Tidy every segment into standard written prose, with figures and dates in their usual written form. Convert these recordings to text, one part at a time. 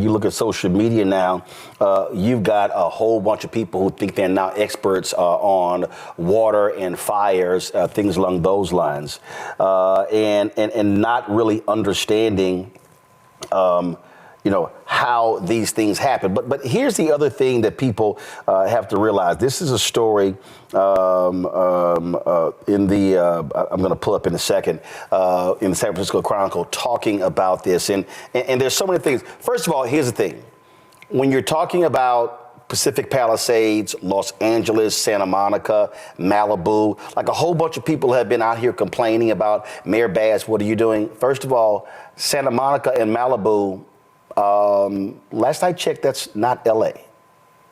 you look at social media now, you've got a whole bunch of people who think they're now experts on water and fires, things along those lines, and not really understanding how these things happen. But here's the other thing that people have to realize. This is a story I'm going to pull up in a second, in the San Francisco Chronicle, talking about this. And there's so many things. First of all, here's the thing. When you're talking about Pacific Palisades, Los Angeles, Santa Monica, Malibu, like a whole bunch of people have been out here complaining about Mayor Bass, what are you doing? First of all, Santa Monica and Malibu, last I checked, that's not LA,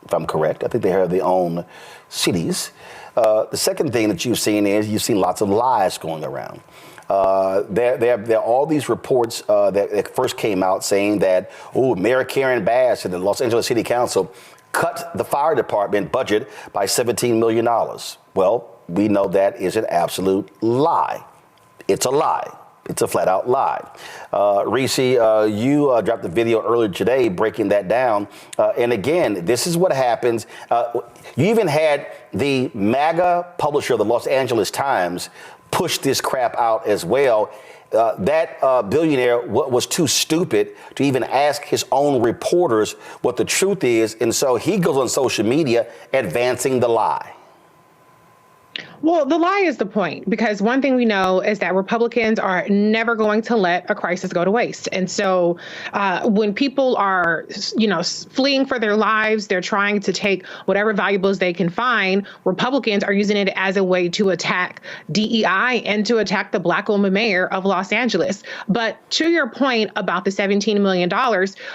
if I'm correct. I think they have their own cities. The second thing that you've seen is you've seen lots of lies going around. There are all these reports that first came out saying that, Mayor Karen Bass and the Los Angeles City Council cut the fire department budget by $17 million. Well, we know that is an absolute lie. It's a lie. It's a flat out lie. Reese, you dropped a video earlier today breaking that down. And again, this is what happens. You even had the MAGA publisher of the Los Angeles Times push this crap out as well. That billionaire was too stupid to even ask his own reporters what the truth is. And so he goes on social media advancing the lie. Well, the lie is the point, because one thing we know is that Republicans are never going to let a crisis go to waste. And so when people are, fleeing for their lives, they're trying to take whatever valuables they can find. Republicans are using it as a way to attack DEI and to attack the Black woman mayor of Los Angeles. But to your point about the $17 million,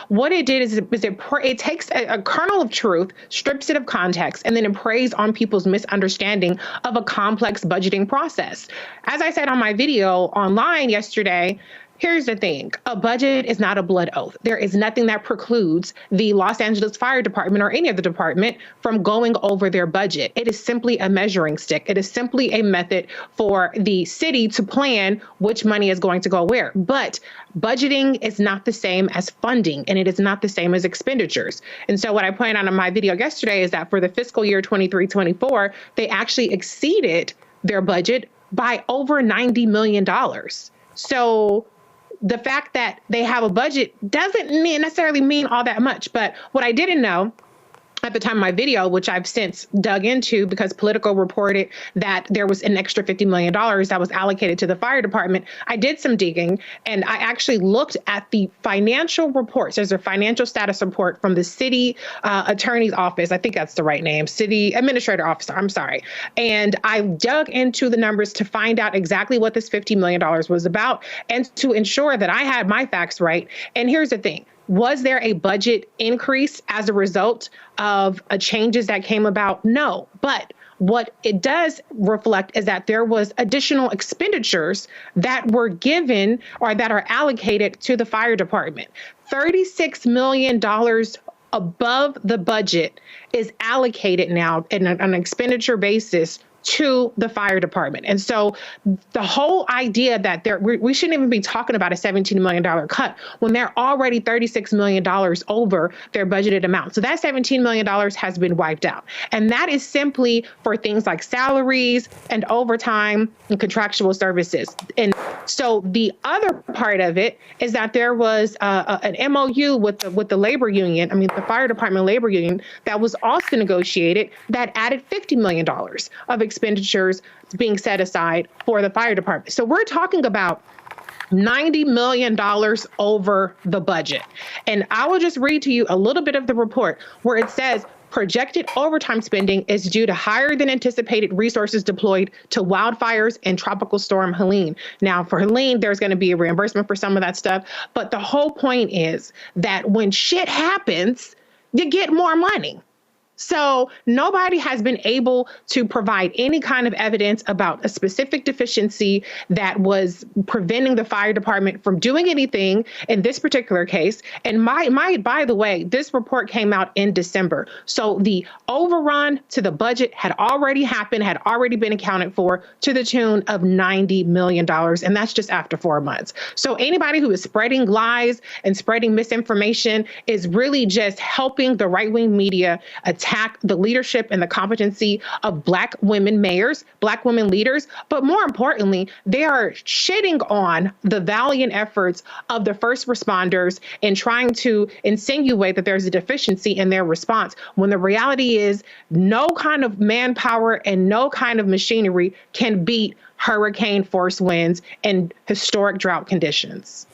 what it did is it takes a kernel of truth, strips it of context, and then it preys on people's misunderstanding of a complex budgeting process. As I said on my video online yesterday, here's the thing. A budget is not a blood oath. There is nothing that precludes the Los Angeles Fire Department or any other department from going over their budget. It is simply a measuring stick. It is simply a method for the city to plan which money is going to go where. But budgeting is not the same as funding, and it is not the same as expenditures. And so what I pointed out in my video yesterday is that for the fiscal year 23-24, they actually exceeded their budget by over $90 million. So the fact that they have a budget doesn't necessarily mean all that much. But what I didn't know at the time of my video, which I've since dug into because Politico reported that there was an extra $50 million that was allocated to the fire department, I did some digging and I actually looked at the financial reports. There's a financial status report from the city attorney's office. I think that's the right name, city administrator officer. I'm sorry. And I dug into the numbers to find out exactly what this $50 million was about and to ensure that I had my facts right. And here's the thing. Was there a budget increase as a result of changes that came about? No. But what it does reflect is that there was additional expenditures that were given or that are allocated to the fire department. $36 million above the budget is allocated now on an expenditure basis to the fire department. And so the whole idea that we shouldn't even be talking about a $17 million cut when they're already $36 million over their budgeted amount. So that $17 million has been wiped out. And that is simply for things like salaries and overtime and contractual services. And so the other part of it is that there was an MOU with the labor union, the fire department labor union, that was also negotiated that added $50 million of expenditures being set aside for the fire department. So we're talking about $90 million over the budget. And I will just read to you a little bit of the report where it says projected overtime spending is due to higher than anticipated resources deployed to wildfires and Tropical Storm Helene. Now, for Helene, there's going to be a reimbursement for some of that stuff. But the whole point is that when shit happens, you get more money. So nobody has been able to provide any kind of evidence about a specific deficiency that was preventing the fire department from doing anything in this particular case. And by the way, this report came out in December. So the overrun to the budget had already happened, had already been accounted for to the tune of $90 million. And that's just after 4 months. So anybody who is spreading lies and spreading misinformation is really just helping the right-wing media attack the leadership and the competency of Black women mayors, Black women leaders. But more importantly, they are shitting on the valiant efforts of the first responders and trying to insinuate that there's a deficiency in their response, when the reality is no kind of manpower and no kind of machinery can beat hurricane force winds and historic drought conditions.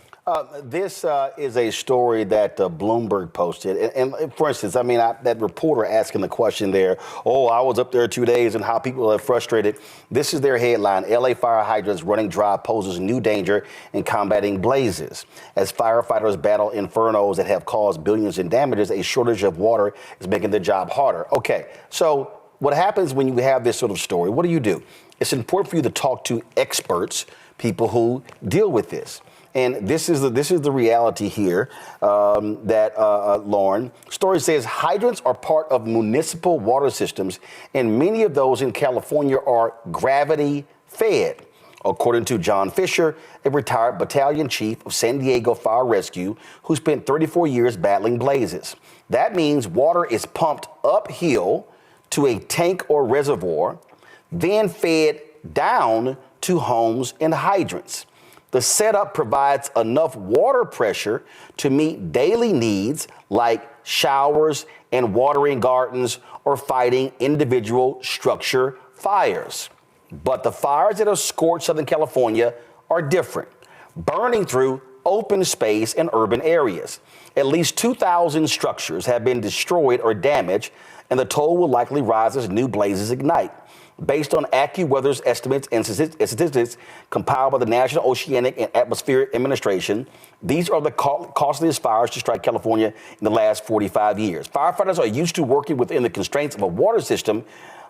This is a story that Bloomberg posted. And for instance, I mean, that reporter asking the question there, oh, I was up there 2 days and how people are frustrated. This is their headline. LA fire hydrants running dry poses new danger in combating blazes. As firefighters battle infernos that have caused billions in damages, a shortage of water is making the job harder. OK, so what happens when you have this sort of story? What do? It's important for you to talk to experts, people who deal with this. And this is the reality here Lauren, story says hydrants are part of municipal water systems, and many of those in California are gravity fed. According to John Fisher, a retired battalion chief of San Diego Fire Rescue, who spent 34 years battling blazes. That means water is pumped uphill to a tank or reservoir, then fed down to homes and hydrants. The setup provides enough water pressure to meet daily needs like showers and watering gardens or fighting individual structure fires. But the fires that have scorched Southern California are different, burning through open space in urban areas. At least 2,000 structures have been destroyed or damaged, and the toll will likely rise as new blazes ignite. Based on AccuWeather's estimates and statistics compiled by the National Oceanic and Atmospheric Administration, these are the costliest fires to strike California in the last 45 years. Firefighters are used to working within the constraints of a water system,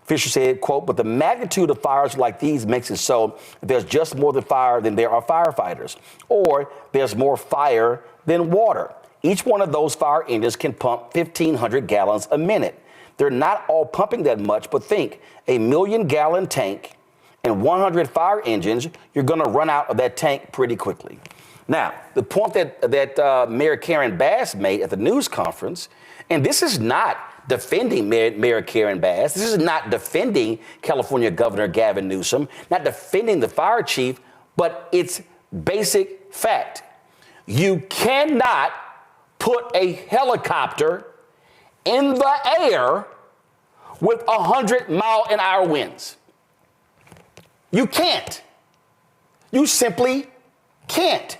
Fisher said, quote, but the magnitude of fires like these makes it so that there's just more than fire than there are firefighters, or there's more fire than water. Each one of those fire engines can pump 1,500 gallons a minute. They're not all pumping that much, but think a 1 million gallon tank and 100 fire engines, you're going to run out of that tank pretty quickly. Now, the point that Mayor Karen Bass made at the news conference, and this is not defending Mayor Karen Bass, this is not defending California Governor Gavin Newsom, not defending the fire chief, but it's basic fact. You cannot put a helicopter in the air with 100-mile-an-hour winds. You can't. You simply can't.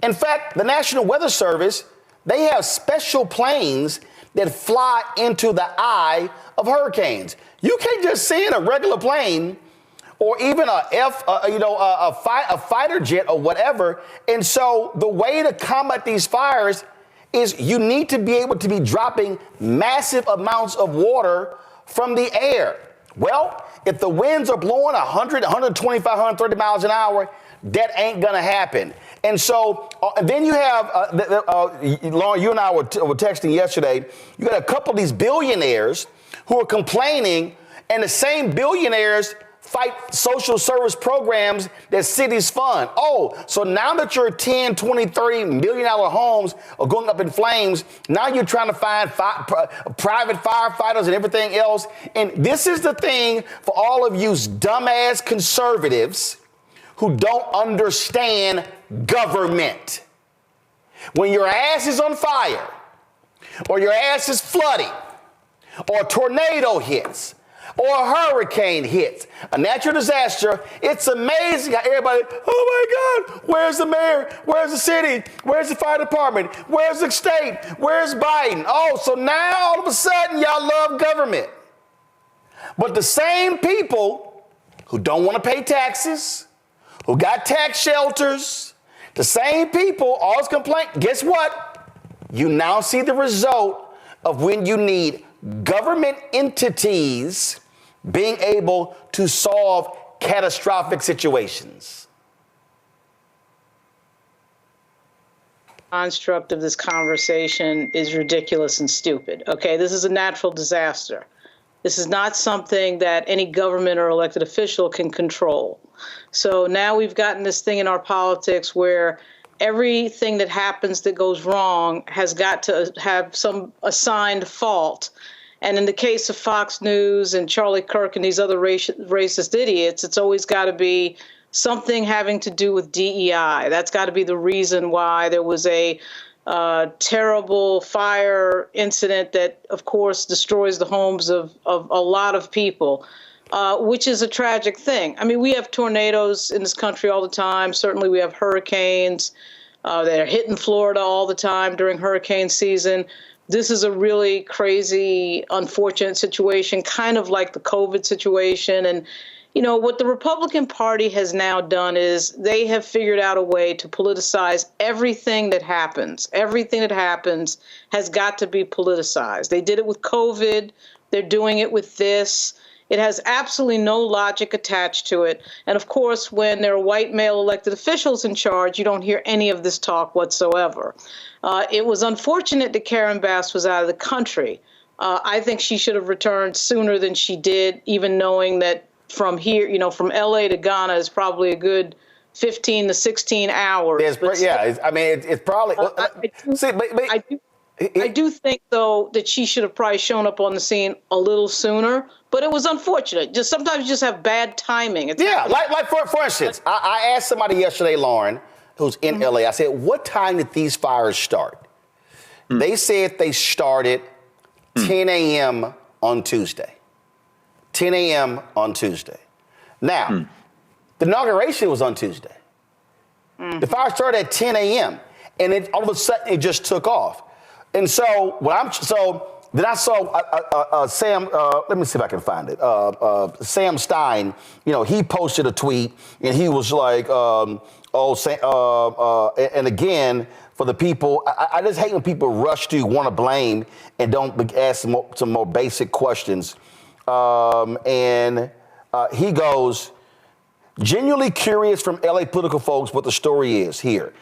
In fact, the National Weather Service, they have special planes that fly into the eye of hurricanes. You can't just send a regular plane or even a fighter jet or whatever. And so the way to combat these fires is you need to be able to be dropping massive amounts of water from the air. Well, if the winds are blowing 100, 125, 130 miles an hour, that ain't gonna happen. And so then you have, Lauren, you and I were texting yesterday, you got a couple of these billionaires who are complaining, and the same billionaires fight social service programs that cities fund. Oh, so now that your 10, 20, 30 million dollar homes are going up in flames, now you're trying to find private firefighters and everything else. And this is the thing for all of you dumbass conservatives who don't understand government. When your ass is on fire, or your ass is flooding, or a tornado hits, or a hurricane hits, a natural disaster, it's amazing how everybody, oh my God, where's the mayor? Where's the city? Where's the fire department? Where's the state? Where's Biden? Oh, so now all of a sudden y'all love government. But the same people who don't want to pay taxes, who got tax shelters, the same people always complain. Guess what? You now see the result of when you need government entities being able to solve catastrophic situations? Construct of this conversation is ridiculous and stupid. Okay, this is a natural disaster. This is not something that any government or elected official can control. So now we've gotten this thing in our politics where everything that happens that goes wrong has got to have some assigned fault. And in the case of Fox News and Charlie Kirk and these other racist idiots, it's always got to be something having to do with DEI. That's got to be the reason why there was a terrible fire incident that, of course, destroys the homes of a lot of people, which is a tragic thing. I mean, we have tornadoes in this country all the time. Certainly we have hurricanes that are hitting Florida all the time during hurricane season. This is a really crazy, unfortunate situation, kind of like the COVID situation. And you know, what the Republican Party has now done is they have figured out a way to politicize everything that happens. Everything that happens has got to be politicized. They did it with COVID. They're doing it with this. It has absolutely no logic attached to it. And of course, when there are white male elected officials in charge, you don't hear any of this talk whatsoever. It was unfortunate that Karen Bass was out of the country. I think she should have returned sooner than she did, even knowing that from here, you know, from LA to Ghana is probably a good 15 to 16 hours. I mean, it's probably. I do think, though, that she should have probably shown up on the scene a little sooner, but it was unfortunate. Just sometimes you just have bad timing. Like for instance, I asked somebody yesterday, Lauren, who's in LA, I said, what time did these fires start? They said they started 10 a.m. on Tuesday. 10 a.m. on Tuesday. Now, the inauguration was on Tuesday. The fire started at 10 a.m. and all of a sudden it just took off. And so then I saw Sam. Let me see if I can find it. Sam Stein. You know, he posted a tweet and he was like, and again. For the people, I just hate when people rush to want to blame and don't ask some more basic questions. He goes, genuinely curious from LA political folks what the story is here.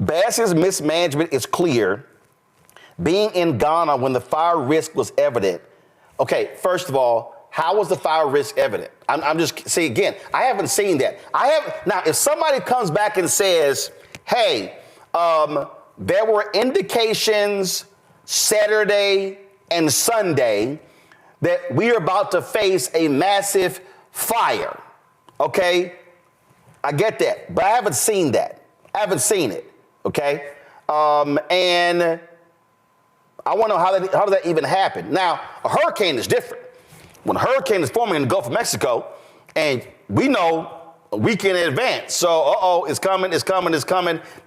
Bass's mismanagement is clear. Being in Ghana when the fire risk was evident. Okay, first of all, how was the fire risk evident? I'm just, see, again, I haven't seen that. Now, if somebody comes back and says, hey, there were indications Saturday and Sunday that we are about to face a massive fire, okay? I get that, but I haven't seen that. I haven't seen it, okay? And I want to know how does that even happen? Now, a hurricane is different. When a hurricane is forming in the Gulf of Mexico, and we know a week in advance, so, it's coming,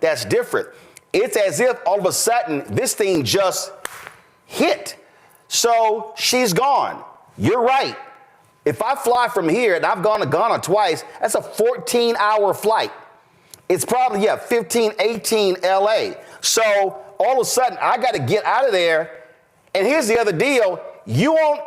that's different. It's as if all of a sudden this thing just hit. So she's gone. You're right. If I fly from here, and I've gone to Ghana twice, that's a 14-hour flight. It's probably, 15, 18 LA. So all of a sudden, I got to get out of there. And here's the other deal.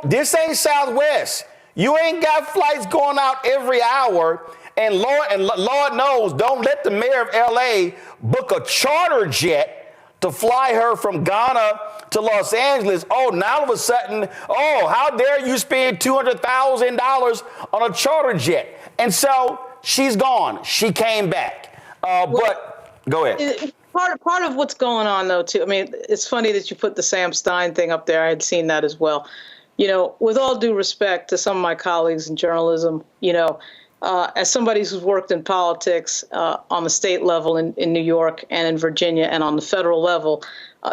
This ain't Southwest. You ain't got flights going out every hour. And Lord knows, don't let the mayor of LA book a charter jet to fly her from Ghana to Los Angeles. Oh, now all of a sudden, how dare you spend $200,000 on a charter jet? And so she's gone. She came back. But go ahead. Part of what's going on, though, too, I mean, it's funny that you put the Sam Stein thing up there. I had seen that as well. You know, with all due respect to some of my colleagues in journalism, you know, as somebody who's worked in politics on the state level in New York and in Virginia and on the federal level,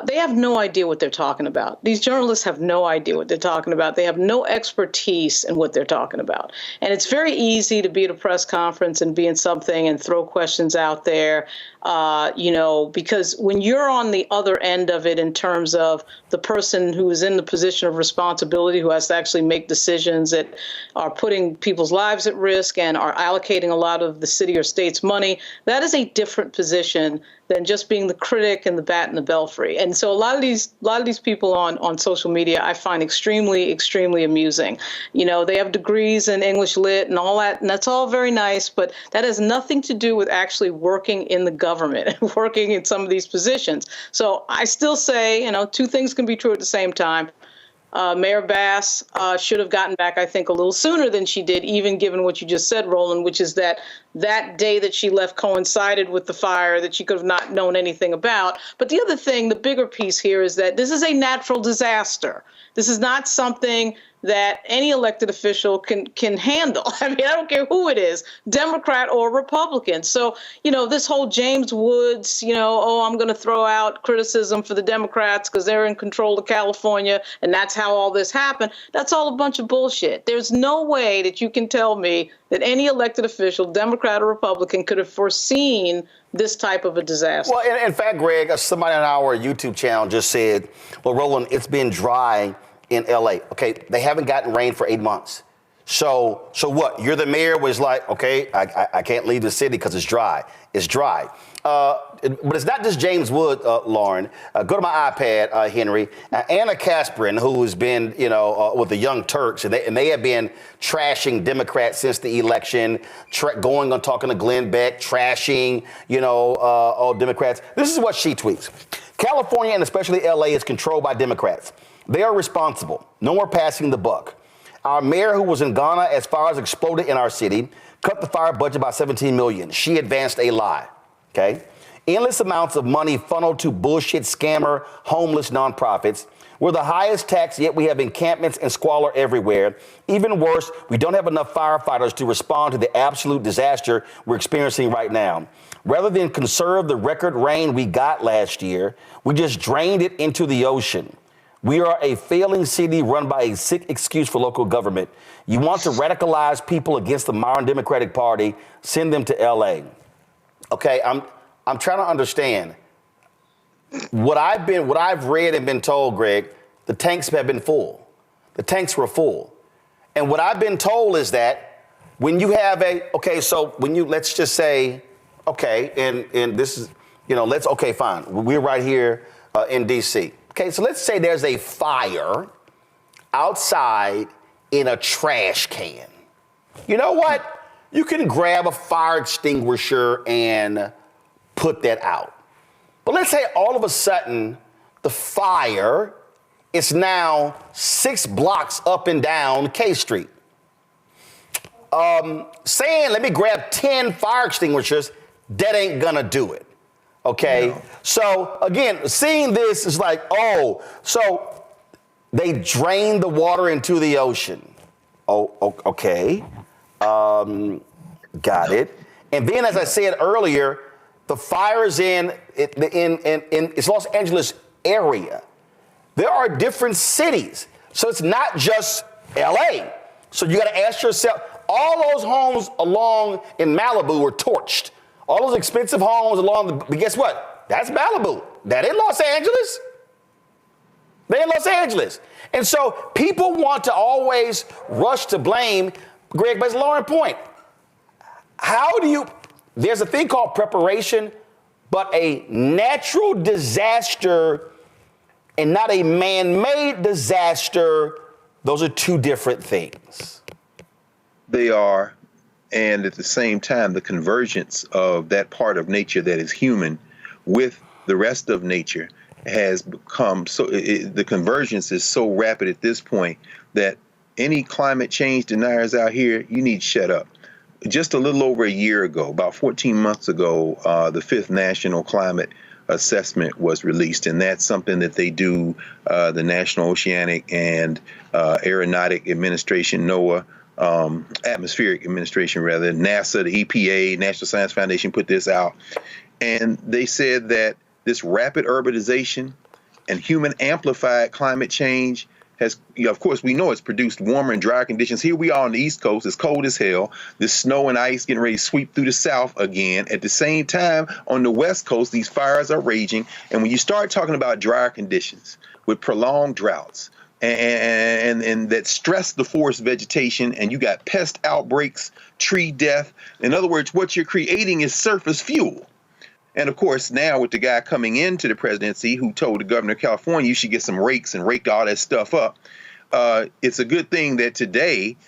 they have no idea what they're talking about. These journalists have no idea what they're talking about. They have no expertise in what they're talking about. And it's very easy to be at a press conference and be in something and throw questions out there. Because when you're on the other end of it in terms of the person who is in the position of responsibility, who has to actually make decisions that are putting people's lives at risk and are allocating a lot of the city or state's money, that is a different position than just being the critic and the bat in the belfry. And so a lot of these people on social media I find extremely, extremely amusing. They have degrees in English lit and all that, and that's all very nice, but that has nothing to do with actually working in the government and working in some of these positions. So I still say, two things can be true at the same time. Mayor Bass should have gotten back, I think, a little sooner than she did, even given what you just said, Roland, which is that day that she left coincided with the fire that she could have not known anything about. But the other thing, the bigger piece here, is that this is a natural disaster. This is not something that any elected official can handle. I mean, I don't care who it is, Democrat or Republican. So, this whole James Woods, I'm going to throw out criticism for the Democrats because they're in control of California and that's how all this happened. That's all a bunch of bullshit. There's no way that you can tell me that any elected official, Democrat or Republican, could have foreseen this type of a disaster. Well, in fact, Greg, somebody on our YouTube channel just said, well, Roland, it's been dry in LA. Okay, they haven't gotten rain for 8 months. So what? You're the mayor was like, okay, I can't leave the city because it's dry. It's dry. But it's not just James Wood, Lauren. Go to my iPad, Henry. Anna Kasparin, who has been, with the Young Turks, and they have been trashing Democrats since the election, going on talking to Glenn Beck, trashing, all Democrats. This is what she tweets. California, and especially LA, is controlled by Democrats. They are responsible. No more passing the buck. Our mayor, who was in Ghana as fires exploded in our city, cut the fire budget by $17 million. She advanced a lie. Okay? Endless amounts of money funneled to bullshit scammer, homeless nonprofits. We're the highest tax, yet we have encampments and squalor everywhere. Even worse, we don't have enough firefighters to respond to the absolute disaster we're experiencing right now. Rather than conserve the record rain we got last year, we just drained it into the ocean. We are a failing city run by a sick excuse for local government. You want to radicalize people against the modern Democratic Party, send them to LA. Okay, I'm trying to understand. What I've read and been told, Greg, the tanks have been full. The tanks were full. And what I've been told is that when you have let's just say, okay, and this is, okay, fine. We're right here in DC. Okay, so let's say there's a fire outside in a trash can. You know what? You can grab a fire extinguisher and put that out. But let's say all of a sudden the fire is now 6 blocks up and down K Street. Saying, let me grab 10 fire extinguishers, that ain't gonna do it. Okay, no. So again, seeing this is like, so they drain the water into the ocean. Okay, got it. And then, as I said earlier, the fires in it's Los Angeles area. There are different cities, so it's not just LA. So you got to ask yourself, all those homes along in Malibu were torched. All those expensive homes but guess what? That's Malibu. That ain't Los Angeles. They in Los Angeles. And so people want to always rush to blame, Greg, but it's Lauren point. There's a thing called preparation, but a natural disaster and not a man-made disaster, those are two different things. They are. And at the same time, the convergence of that part of nature that is human with the rest of nature has become the convergence is so rapid at this point that any climate change deniers out here, you need to shut up. Just a little over a year ago, about 14 months ago, the 5th National Climate Assessment was released, and that's something that they do, the National Oceanic and Aeronautic Administration, NOAA, Atmospheric Administration, rather, NASA, the EPA, National Science Foundation put this out. And they said that this rapid urbanization and human amplified climate change has, of course, we know it's produced warmer and drier conditions. Here we are on the East Coast. It's cold as hell. The snow and ice getting ready to sweep through the South again. At the same time, on the West Coast, these fires are raging. And when you start talking about drier conditions with prolonged droughts and that stress the forest vegetation, and you got pest outbreaks, tree death. In other words, what you're creating is surface fuel. And of course, now with the guy coming into the presidency who told the governor of California you should get some rakes and rake all that stuff up, it's a good thing that today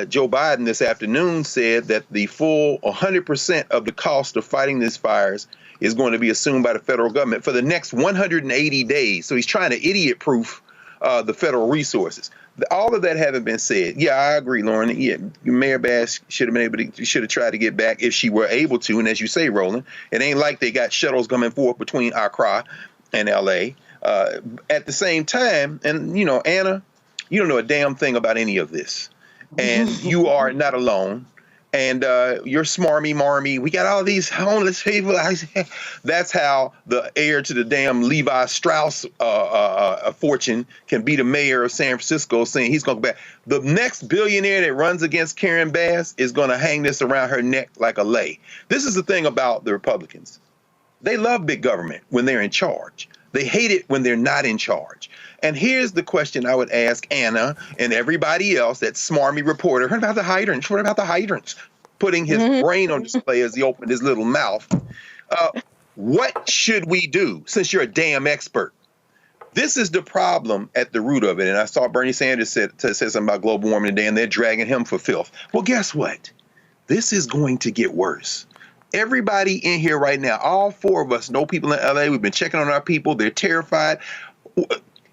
Joe Biden this afternoon said that the full 100% of the cost of fighting these fires is going to be assumed by the federal government for the next 180 days. So he's trying to idiot-proof the federal resources. All of that having been said, yeah, I agree, Lauren. Yeah, Mayor Bass should have tried to get back if she were able to. And as you say, Roland, it ain't like they got shuttles coming forth between Accra and L.A. At the same time, and you know, Anna, you don't know a damn thing about any of this, and you are not alone. And you're smarmy marmy. We got all these homeless people. That's how the heir to the damn Levi Strauss fortune can be the mayor of San Francisco, saying he's going to go back. The next billionaire that runs against Karen Bass is going to hang this around her neck like a lei. This is the thing about the Republicans. They love big government when they're in charge. They hate it when they're not in charge. And here's the question I would ask Anna and everybody else, that smarmy reporter. What about the hydrants? What about the hydrants? Putting his brain on display as he opened his little mouth. What should we do, since you're a damn expert? This is the problem at the root of it. And I saw Bernie Sanders said something about global warming today, and they're dragging him for filth. Well, guess what? This is going to get worse. Everybody in here right now, all four of us know people in LA. We've been checking on our people. They're terrified.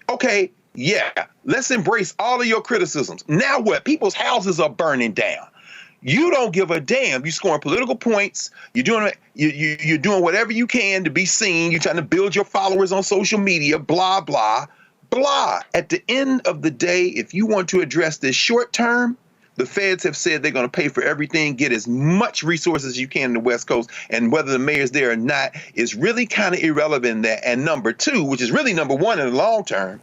Okay, yeah, let's embrace all of your criticisms. Now what? People's houses are burning down. You don't give a damn. You're scoring political points. You're doing whatever you can to be seen. You're trying to build your followers on social media, blah, blah, blah. At the end of the day, if you want to address this short term, the feds have said they're going to pay for everything, get as much resources as you can in the West Coast, and whether the mayor's there or not is really kind of irrelevant in that. And number two, which is really number one in the long term,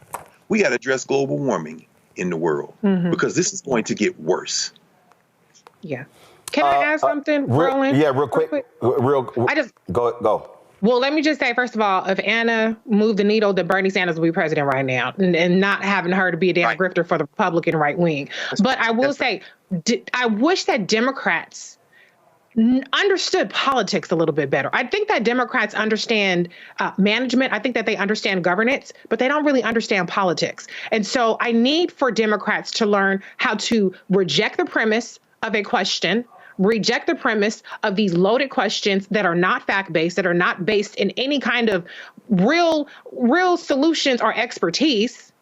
we got to address global warming in the world because this is going to get worse. Yeah. Can I add something, Roland? Yeah, real quick. Go. Well, let me just say, first of all, if Anna moved the needle, then Bernie Sanders will be president right now, and not having her to be a damn grifter for the Republican right wing. But I will say, I wish that Democrats understood politics a little bit better. I think that Democrats understand management. I think that they understand governance, but they don't really understand politics. And so I need for Democrats to learn how to reject the premise of a question, reject the premise of these loaded questions that are not fact-based, that are not based in any kind of real solutions or expertise,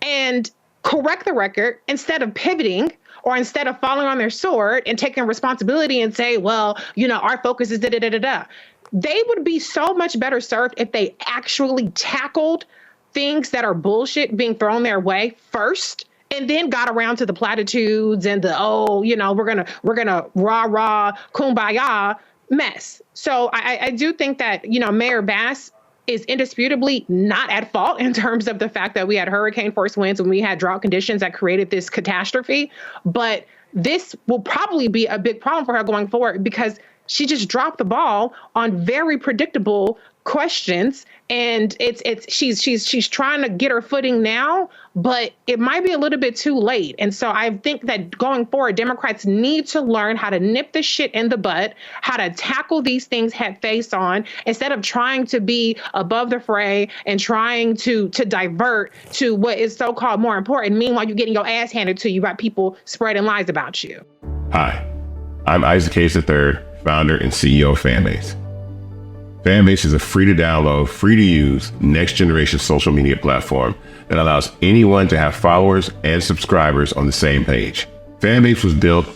and correct the record instead of pivoting or instead of falling on their sword and taking responsibility and say, well, you know, our focus is da-da-da-da-da. They would be so much better served if they actually tackled things that are bullshit being thrown their way first, and then got around to the platitudes and the, we're gonna rah kumbaya mess. So I do think that, Mayor Bass is indisputably not at fault in terms of the fact that we had hurricane force winds and we had drought conditions that created this catastrophe. But this will probably be a big problem for her going forward because she just dropped the ball on very predictable questions, and she's trying to get her footing now, but it might be a little bit too late. And so I think that going forward, Democrats need to learn how to nip this shit in the bud, how to tackle these things head face on, instead of trying to be above the fray and trying to divert to what is so-called more important. Meanwhile, you're getting your ass handed to you by people spreading lies about you. Hi, I'm Isaac Hayes III, founder and CEO of Fanbase. Fanbase is a free to download, free to use, next generation social media platform that allows anyone to have followers and subscribers on the same page. Fanbase was built